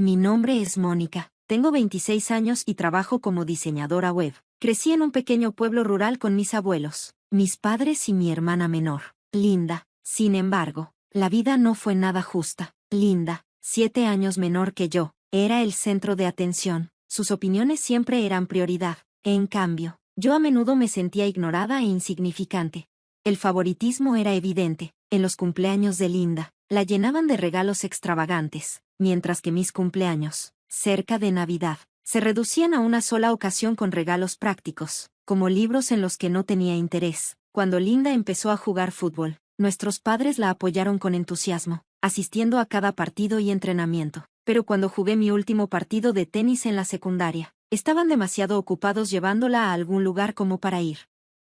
Mi nombre es Mónica, tengo 26 años y trabajo como diseñadora web. Crecí en un pequeño pueblo rural con mis abuelos, mis padres y mi hermana menor, Linda. Sin embargo, la vida no fue nada justa. Linda, 7 años menor que yo, era el centro de atención. Sus opiniones siempre eran prioridad. En cambio, yo a menudo me sentía ignorada e insignificante. El favoritismo era evidente. En los cumpleaños de Linda, la llenaban de regalos extravagantes, mientras que mis cumpleaños, cerca de Navidad, se reducían a una sola ocasión con regalos prácticos, como libros en los que no tenía interés. Cuando Linda empezó a jugar fútbol, nuestros padres la apoyaron con entusiasmo, asistiendo a cada partido y entrenamiento. Pero cuando jugué mi último partido de tenis en la secundaria, estaban demasiado ocupados llevándola a algún lugar como para ir.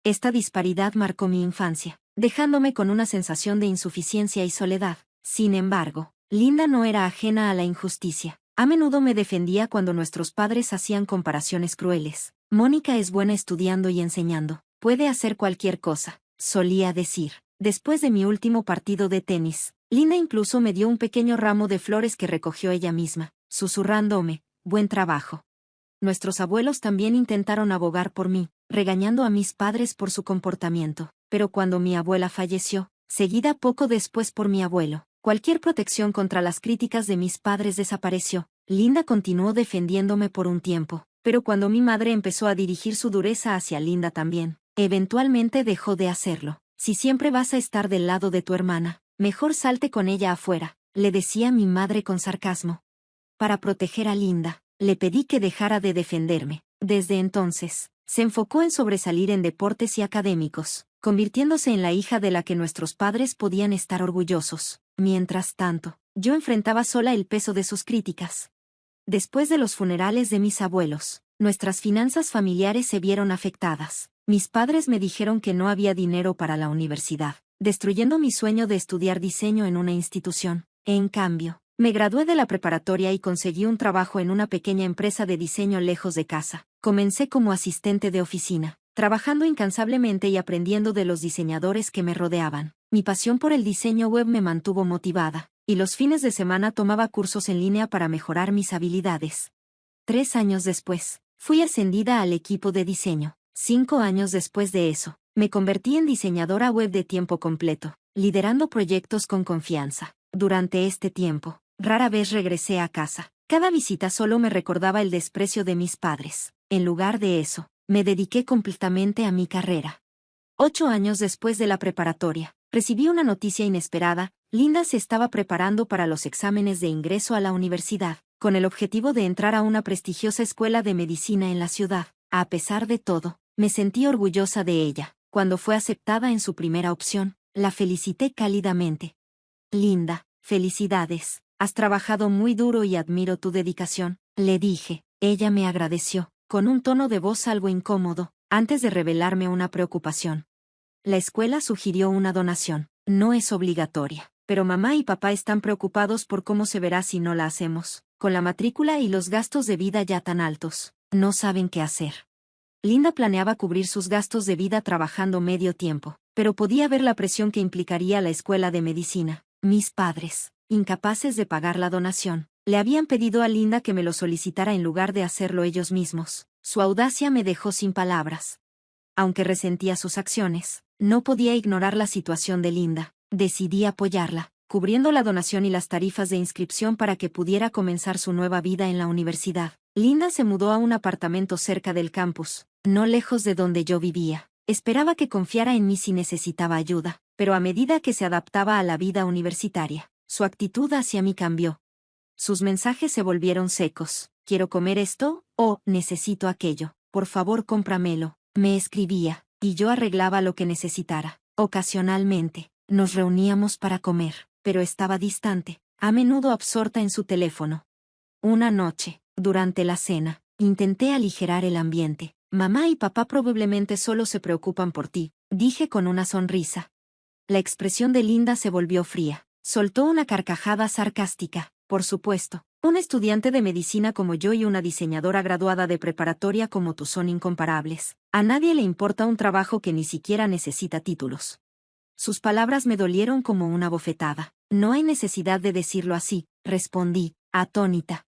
Esta disparidad marcó mi infancia, dejándome con una sensación de insuficiencia y soledad. Sin embargo, Linda no era ajena a la injusticia. A menudo me defendía cuando nuestros padres hacían comparaciones crueles. Mónica es buena estudiando y enseñando. Puede hacer cualquier cosa, solía decir. Después de mi último partido de tenis, Linda incluso me dio un pequeño ramo de flores que recogió ella misma, susurrándome, buen trabajo. Nuestros abuelos también intentaron abogar por mí, regañando a mis padres por su comportamiento. Pero cuando mi abuela falleció, seguida poco después por mi abuelo, cualquier protección contra las críticas de mis padres desapareció. Linda continuó defendiéndome por un tiempo, pero cuando mi madre empezó a dirigir su dureza hacia Linda también, eventualmente dejó de hacerlo. Si siempre vas a estar del lado de tu hermana, mejor salte con ella afuera, le decía mi madre con sarcasmo. Para proteger a Linda, le pedí que dejara de defenderme. Desde entonces, se enfocó en sobresalir en deportes y académicos, convirtiéndose en la hija de la que nuestros padres podían estar orgullosos. Mientras tanto, yo enfrentaba sola el peso de sus críticas. Después de los funerales de mis abuelos, nuestras finanzas familiares se vieron afectadas. Mis padres me dijeron que no había dinero para la universidad, destruyendo mi sueño de estudiar diseño en una institución. En cambio, me gradué de la preparatoria y conseguí un trabajo en una pequeña empresa de diseño lejos de casa. Comencé como asistente de oficina, trabajando incansablemente y aprendiendo de los diseñadores que me rodeaban. Mi pasión por el diseño web me mantuvo motivada, y los fines de semana tomaba cursos en línea para mejorar mis habilidades. 3 años después, fui ascendida al equipo de diseño. 5 años después de eso, me convertí en diseñadora web de tiempo completo, liderando proyectos con confianza. Durante este tiempo, rara vez regresé a casa. Cada visita solo me recordaba el desprecio de mis padres. En lugar de eso, me dediqué completamente a mi carrera. 8 años después de la preparatoria, recibí una noticia inesperada. Linda se estaba preparando para los exámenes de ingreso a la universidad, con el objetivo de entrar a una prestigiosa escuela de medicina en la ciudad. A pesar de todo, me sentí orgullosa de ella. Cuando fue aceptada en su primera opción, la felicité cálidamente. Linda, felicidades, has trabajado muy duro y admiro tu dedicación, le dije. Ella me agradeció, con un tono de voz algo incómodo, antes de revelarme una preocupación. La escuela sugirió una donación. No es obligatoria, pero mamá y papá están preocupados por cómo se verá si no la hacemos. Con la matrícula y los gastos de vida ya tan altos, no saben qué hacer. Linda planeaba cubrir sus gastos de vida trabajando medio tiempo, pero podía ver la presión que implicaría la escuela de medicina. Mis padres, incapaces de pagar la donación, le habían pedido a Linda que me lo solicitara en lugar de hacerlo ellos mismos. Su audacia me dejó sin palabras. Aunque resentía sus acciones, no podía ignorar la situación de Linda. Decidí apoyarla, cubriendo la donación y las tarifas de inscripción para que pudiera comenzar su nueva vida en la universidad. Linda se mudó a un apartamento cerca del campus, no lejos de donde yo vivía. Esperaba que confiara en mí si necesitaba ayuda, pero a medida que se adaptaba a la vida universitaria, su actitud hacia mí cambió. Sus mensajes se volvieron secos. ¿Quiero comer esto? O necesito aquello. Por favor, cómpramelo. Me escribía, y yo arreglaba lo que necesitara. Ocasionalmente, nos reuníamos para comer, pero estaba distante, a menudo absorta en su teléfono. Una noche, durante la cena, intenté aligerar el ambiente. Mamá y papá probablemente solo se preocupan por ti, dije con una sonrisa. La expresión de Linda se volvió fría. Soltó una carcajada sarcástica. Por supuesto, un estudiante de medicina como yo y una diseñadora graduada de preparatoria como tú son incomparables. A nadie le importa un trabajo que ni siquiera necesita títulos. Sus palabras me dolieron como una bofetada. No hay necesidad de decirlo así, respondí, atónita.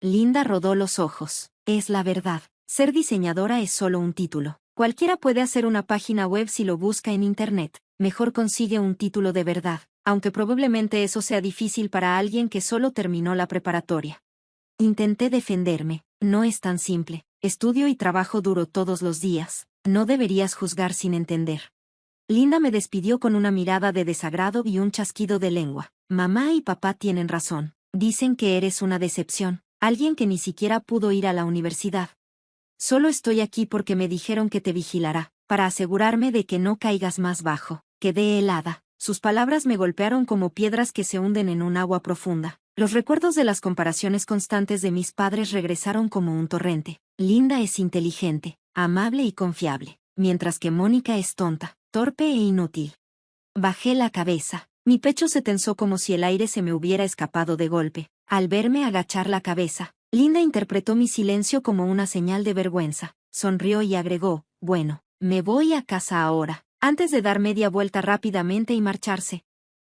Linda rodó los ojos. Es la verdad. Ser diseñadora es solo un título. Cualquiera puede hacer una página web si lo busca en Internet. Mejor consigue un título de verdad, aunque probablemente eso sea difícil para alguien que solo terminó la preparatoria. Intenté defenderme. No es tan simple. Estudio y trabajo duro todos los días. No deberías juzgar sin entender. Linda me despidió con una mirada de desagrado y un chasquido de lengua. Mamá y papá tienen razón. Dicen que eres una decepción. Alguien que ni siquiera pudo ir a la universidad. Solo estoy aquí porque me dijeron que te vigilará, para asegurarme de que no caigas más bajo. Quedé helada. Sus palabras me golpearon como piedras que se hunden en un agua profunda. Los recuerdos de las comparaciones constantes de mis padres regresaron como un torrente. Linda es inteligente, amable y confiable, mientras que Mónica es tonta, torpe e inútil. Bajé la cabeza. Mi pecho se tensó como si el aire se me hubiera escapado de golpe. Al verme agachar la cabeza, Linda interpretó mi silencio como una señal de vergüenza. Sonrió y agregó, bueno, me voy a casa ahora, antes de dar media vuelta rápidamente y marcharse.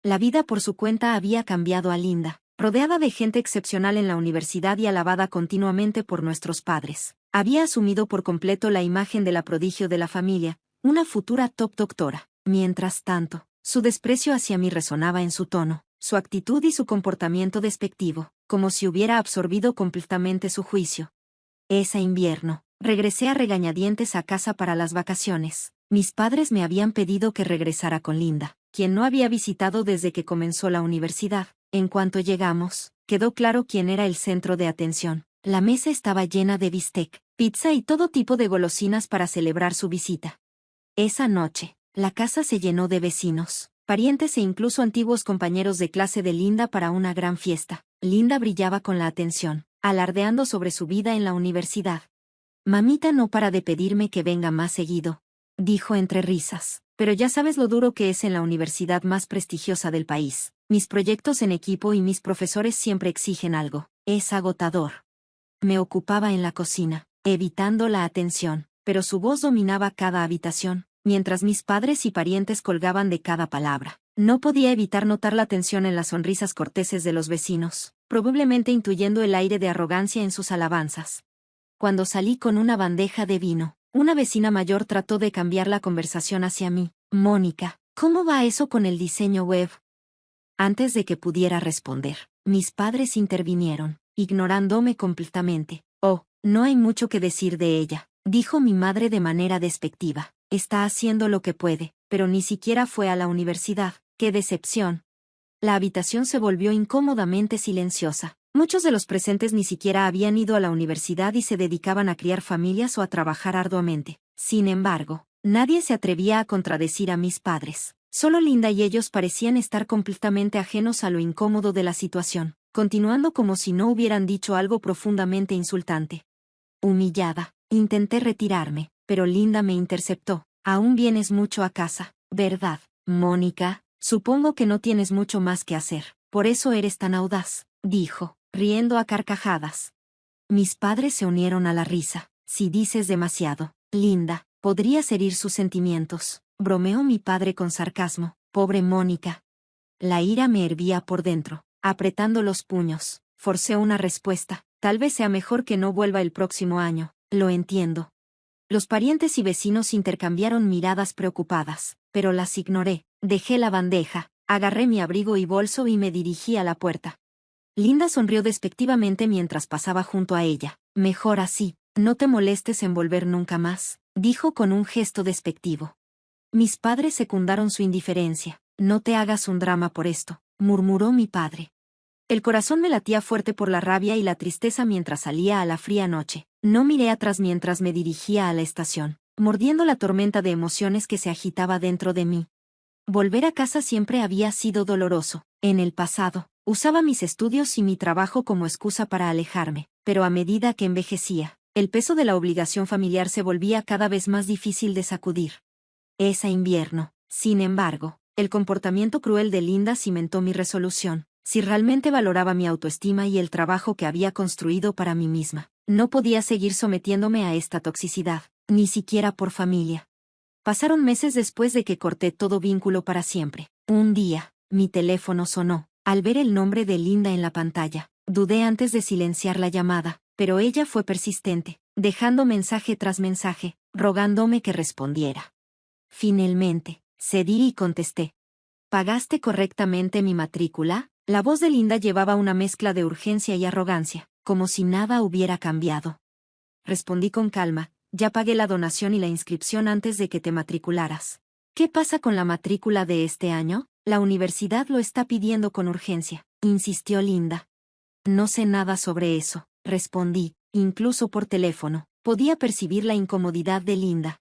La vida por su cuenta había cambiado a Linda, rodeada de gente excepcional en la universidad y alabada continuamente por nuestros padres. Había asumido por completo la imagen de la prodigio de la familia, una futura top doctora. Mientras tanto, su desprecio hacia mí resonaba en su tono, su actitud y su comportamiento despectivo, como si hubiera absorbido completamente su juicio. Ese invierno, regresé a regañadientes a casa para las vacaciones. Mis padres me habían pedido que regresara con Linda, quien no había visitado desde que comenzó la universidad. En cuanto llegamos, quedó claro quién era el centro de atención. La mesa estaba llena de bistec, pizza y todo tipo de golosinas para celebrar su visita. Esa noche, la casa se llenó de vecinos, parientes e incluso antiguos compañeros de clase de Linda para una gran fiesta. Linda brillaba con la atención, alardeando sobre su vida en la universidad. Mamita no para de pedirme que venga más seguido, dijo entre risas, pero ya sabes lo duro que es en la universidad más prestigiosa del país. Mis proyectos en equipo y mis profesores siempre exigen algo. Es agotador. Me ocupaba en la cocina, evitando la atención, pero su voz dominaba cada habitación, mientras mis padres y parientes colgaban de cada palabra. No podía evitar notar la tensión en las sonrisas corteses de los vecinos, probablemente intuyendo el aire de arrogancia en sus alabanzas. Cuando salí con una bandeja de vino, una vecina mayor trató de cambiar la conversación hacia mí. Mónica, ¿cómo va eso con el diseño web? Antes de que pudiera responder, mis padres intervinieron, ignorándome completamente. Oh, no hay mucho que decir de ella, dijo mi madre de manera despectiva. Está haciendo lo que puede, pero ni siquiera fue a la universidad. ¡Qué decepción! La habitación se volvió incómodamente silenciosa. Muchos de los presentes ni siquiera habían ido a la universidad y se dedicaban a criar familias o a trabajar arduamente. Sin embargo, nadie se atrevía a contradecir a mis padres. Solo Linda y ellos parecían estar completamente ajenos a lo incómodo de la situación, continuando como si no hubieran dicho algo profundamente insultante. Humillada, intenté retirarme, pero Linda me interceptó. Aún vienes mucho a casa, ¿verdad, Mónica? Supongo que no tienes mucho más que hacer, por eso eres tan audaz, dijo, riendo a carcajadas. Mis padres se unieron a la risa. Si dices demasiado, Linda, podrías herir sus sentimientos, bromeó mi padre con sarcasmo. Pobre Mónica. La ira me hervía por dentro. Apretando los puños, forcé una respuesta. Tal vez sea mejor que no vuelva el próximo año. Lo entiendo. Los parientes y vecinos intercambiaron miradas preocupadas, pero las ignoré. Dejé la bandeja, agarré mi abrigo y bolso y me dirigí a la puerta. Linda sonrió despectivamente mientras pasaba junto a ella. Mejor así, no te molestes en volver nunca más, dijo con un gesto despectivo. Mis padres secundaron su indiferencia. No te hagas un drama por esto, murmuró mi padre. El corazón me latía fuerte por la rabia y la tristeza mientras salía a la fría noche. No miré atrás mientras me dirigía a la estación, mordiendo la tormenta de emociones que se agitaba dentro de mí. Volver a casa siempre había sido doloroso. En el pasado, usaba mis estudios y mi trabajo como excusa para alejarme, pero a medida que envejecía, el peso de la obligación familiar se volvía cada vez más difícil de sacudir. Ese invierno, sin embargo, el comportamiento cruel de Linda cimentó mi resolución. Si realmente valoraba mi autoestima y el trabajo que había construido para mí misma, no podía seguir sometiéndome a esta toxicidad, ni siquiera por familia. Pasaron meses después de que corté todo vínculo para siempre. Un día, mi teléfono sonó. Al ver el nombre de Linda en la pantalla, Dudé antes de silenciar la llamada, pero ella fue persistente, dejando mensaje tras mensaje, rogándome que respondiera. Finalmente, cedí y contesté. ¿Pagaste correctamente mi matrícula? La voz de Linda llevaba una mezcla de urgencia y arrogancia, como si nada hubiera cambiado. Respondí con calma, ya pagué la donación y la inscripción antes de que te matricularas. ¿Qué pasa con la matrícula de este año? La universidad lo está pidiendo con urgencia, insistió Linda. No sé nada sobre eso, respondí, incluso por teléfono. Podía percibir la incomodidad de Linda.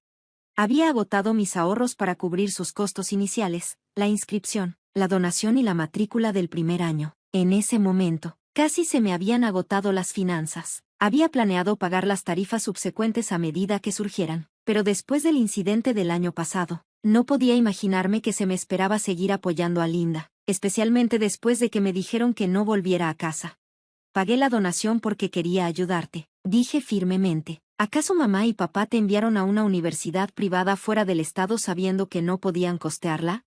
Había agotado mis ahorros para cubrir sus costos iniciales, la inscripción, la donación y la matrícula del primer año. En ese momento, casi se me habían agotado las finanzas. Había planeado pagar las tarifas subsecuentes a medida que surgieran, pero después del incidente del año pasado, no podía imaginarme que se me esperaba seguir apoyando a Linda, especialmente después de que me dijeron que no volviera a casa. Pagué la donación porque quería ayudarte, dije firmemente. ¿Acaso mamá y papá te enviaron a una universidad privada fuera del estado sabiendo que no podían costearla?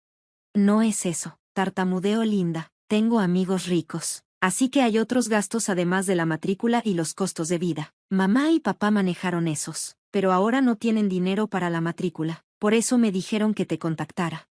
No es eso, tartamudeó Linda. Tengo amigos ricos, así que hay otros gastos además de la matrícula y los costos de vida. Mamá y papá manejaron esos, pero ahora no tienen dinero para la matrícula, por eso me dijeron que te contactara.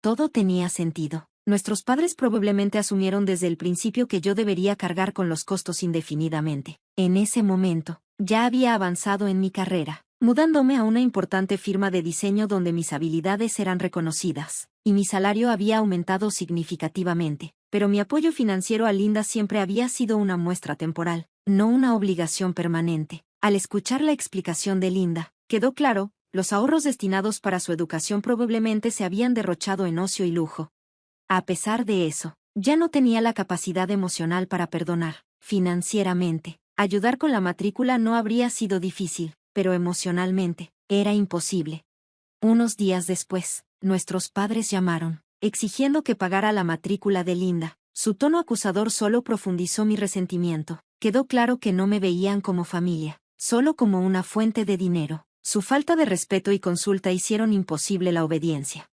Todo tenía sentido. Nuestros padres probablemente asumieron desde el principio que yo debería cargar con los costos indefinidamente. En ese momento, ya había avanzado en mi carrera, mudándome a una importante firma de diseño donde mis habilidades eran reconocidas, y mi salario había aumentado significativamente, pero mi apoyo financiero a Linda siempre había sido una muestra temporal, no una obligación permanente. Al escuchar la explicación de Linda, quedó claro, los ahorros destinados para su educación probablemente se habían derrochado en ocio y lujo. A pesar de eso, ya no tenía la capacidad emocional para perdonar. Financieramente, ayudar con la matrícula no habría sido difícil, pero emocionalmente, era imposible. Unos días después, nuestros padres llamaron, exigiendo que pagara la matrícula de Linda. Su tono acusador solo profundizó mi resentimiento. Quedó claro que no me veían como familia, solo como una fuente de dinero. Su falta de respeto y consulta hicieron imposible la obediencia.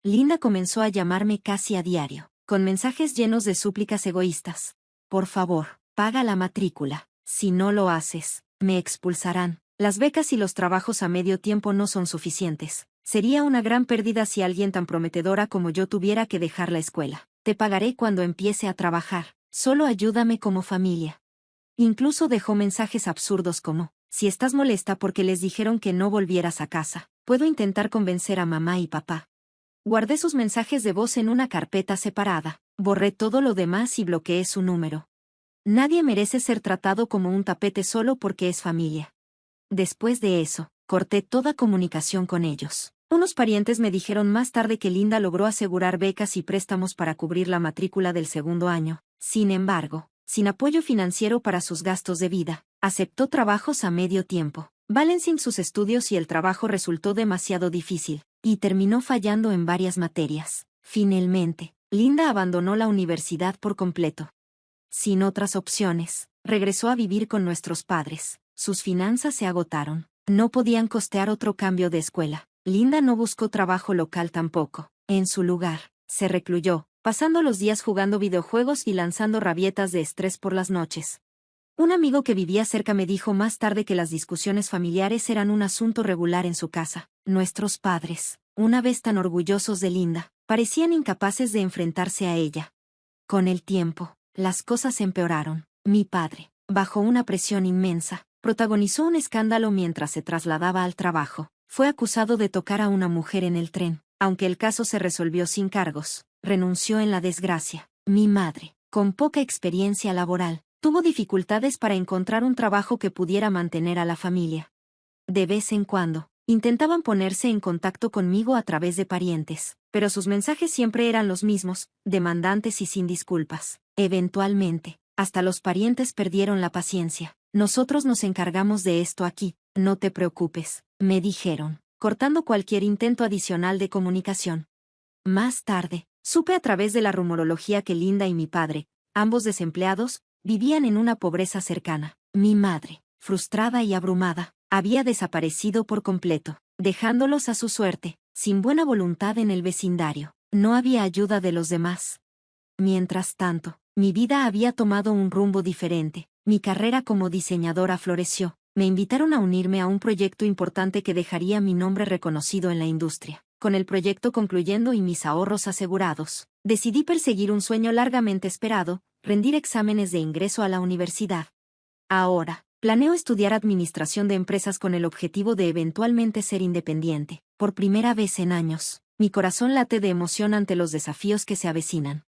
Linda comenzó a llamarme casi a diario, con mensajes llenos de súplicas egoístas. Por favor, paga la matrícula. Si no lo haces, me expulsarán. Las becas y los trabajos a medio tiempo no son suficientes. Sería una gran pérdida si alguien tan prometedora como yo tuviera que dejar la escuela. Te pagaré cuando empiece a trabajar. Solo ayúdame como familia. Incluso dejó mensajes absurdos como, si estás molesta porque les dijeron que no volvieras a casa, puedo intentar convencer a mamá y papá. Guardé sus mensajes de voz en una carpeta separada, borré todo lo demás y bloqueé su número. Nadie merece ser tratado como un tapete solo porque es familia. Después de eso, corté toda comunicación con ellos. Unos parientes me dijeron más tarde que Linda logró asegurar becas y préstamos para cubrir la matrícula del segundo año. Sin embargo, sin apoyo financiero para sus gastos de vida, aceptó trabajos a medio tiempo. Balancing sus estudios y el trabajo resultó demasiado difícil, y terminó fallando en varias materias. Finalmente, Linda abandonó la universidad por completo. Sin otras opciones, regresó a vivir con nuestros padres. Sus finanzas se agotaron. No podían costear otro cambio de escuela. Linda no buscó trabajo local tampoco. En su lugar, se recluyó, pasando los días jugando videojuegos y lanzando rabietas de estrés por las noches. Un amigo que vivía cerca me dijo más tarde que las discusiones familiares eran un asunto regular en su casa. Nuestros padres, una vez tan orgullosos de Linda, parecían incapaces de enfrentarse a ella. Con el tiempo, las cosas empeoraron. Mi padre, bajo una presión inmensa, protagonizó un escándalo mientras se trasladaba al trabajo. Fue acusado de tocar a una mujer en el tren. Aunque el caso se resolvió sin cargos, renunció en la desgracia. Mi madre, con poca experiencia laboral, tuvo dificultades para encontrar un trabajo que pudiera mantener a la familia. De vez en cuando, intentaban ponerse en contacto conmigo a través de parientes, pero sus mensajes siempre eran los mismos, demandantes y sin disculpas. Eventualmente, hasta los parientes perdieron la paciencia. Nosotros nos encargamos de esto aquí, no te preocupes, me dijeron, cortando cualquier intento adicional de comunicación. Más tarde, supe a través de la rumorología que Linda y mi padre, ambos desempleados, vivían en una pobreza cercana. Mi madre, frustrada y abrumada, había desaparecido por completo, dejándolos a su suerte, sin buena voluntad en el vecindario. No había ayuda de los demás. Mientras tanto, Mi vida había tomado un rumbo diferente. Mi carrera como diseñadora floreció. Me invitaron a unirme a un proyecto importante que dejaría mi nombre reconocido en la industria. Con el proyecto concluyendo y mis ahorros asegurados, decidí perseguir un sueño largamente esperado, rendir exámenes de ingreso a la universidad. Ahora, planeo estudiar administración de empresas con el objetivo de eventualmente ser independiente. Por primera vez en años, mi corazón late de emoción ante los desafíos que se avecinan.